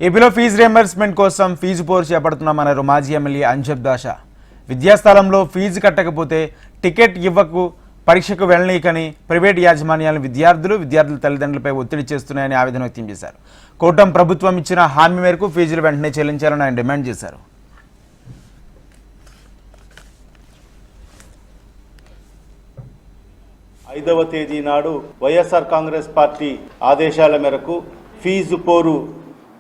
ఏపీలో fee reimbursement కోసం fee పోరు చేపడుతున్నామన్నారు మాజీ ఎమ్మెల్యే అంజద్ బాషా. విద్యాస్థలంలో ఫీజు కట్టకపోతే టికెట్ ఇవ్వకు, పరీక్షకు వెళ్లనీకని ప్రైవేట్ యాజమాన్యాలను విద్యార్థుల తల్లిదండ్రులపై ఒత్తిడి చేస్తున్నాయని ఆవేదన వ్యక్తం చేశారు. కూటమి ప్రభుత్వం ఇచ్చిన హామీ మేరకు ఫీజులు వెంటనే చెల్లించాలని ఆయన డిమాండ్ చేశారు. 5వ తేదీ నాడు వైఎస్ఆర్ కాంగ్రెస్ పార్టీ ఆదేశాల మేరకు ఫీజు పోరు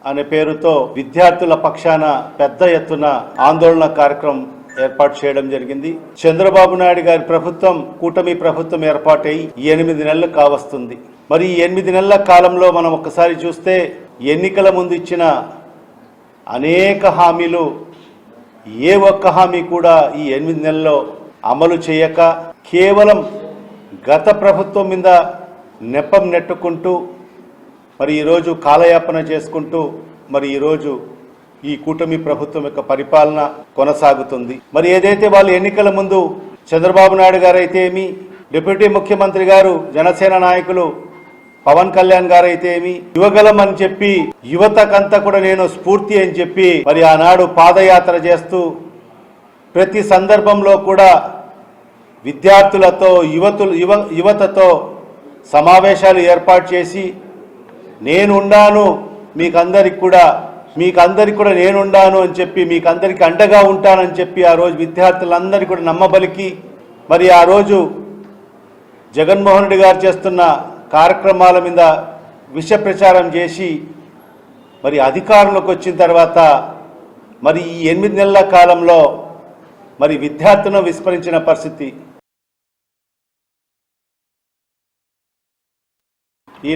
అనే పేరుతో విద్యార్థుల పక్షాన పెద్ద ఎత్తున ఆందోళన కార్యక్రమం ఏర్పాటు చేయడం జరిగింది. చంద్రబాబు నాయుడు గారి ప్రభుత్వం, కూటమి ప్రభుత్వం ఏర్పాటై 8 నెలలు కావస్తుంది. మరి ఈ 8 నెలల కాలంలో మనం ఒక్కసారి చూస్తే ఎన్నికల ముందు ఇచ్చిన అనేక హామీలు ఏ ఒక్క హామీ కూడా ఈ 8 నెలల్లో అమలు చేయక కేవలం గత ప్రభుత్వం మీద నెపం నెట్టుకుంటూ మరి ఈరోజు కాలయాపన చేసుకుంటూ మరి ఈరోజు ఈ కూటమి ప్రభుత్వం యొక్క పరిపాలన కొనసాగుతుంది. మరి ఏదైతే వాళ్ళు ఎన్నికల ముందు చంద్రబాబు నాయుడు గారు అయితే ఏమి, డిప్యూటీ ముఖ్యమంత్రి గారు, జనసేన నాయకులు పవన్ కళ్యాణ్ గారు అయితే ఏమి, యువగలం అని చెప్పి యువతకంతా కూడా నేను స్ఫూర్తి అని చెప్పి మరి ఆనాడు పాదయాత్ర చేస్తూ ప్రతి సందర్భంలో కూడా విద్యార్థులతో యువతతో సమావేశాలు ఏర్పాటు చేసి నేనుండాను, మీకందరికి కూడా నేనుండాను అని చెప్పి మీకందరికి అండగా ఉంటానని చెప్పి ఆ రోజు విద్యార్థులందరికీ కూడా నమ్మబలికి మరి ఆ రోజు జగన్మోహన్ రెడ్డి గారు చేస్తున్న కార్యక్రమాల మీద విష ప్రచారం చేసి మరి అధికారంలోకి వచ్చిన తర్వాత మరి ఈ 8 నెలల కాలంలో మరి విద్యార్థులను విస్మరించిన పరిస్థితి. ఈ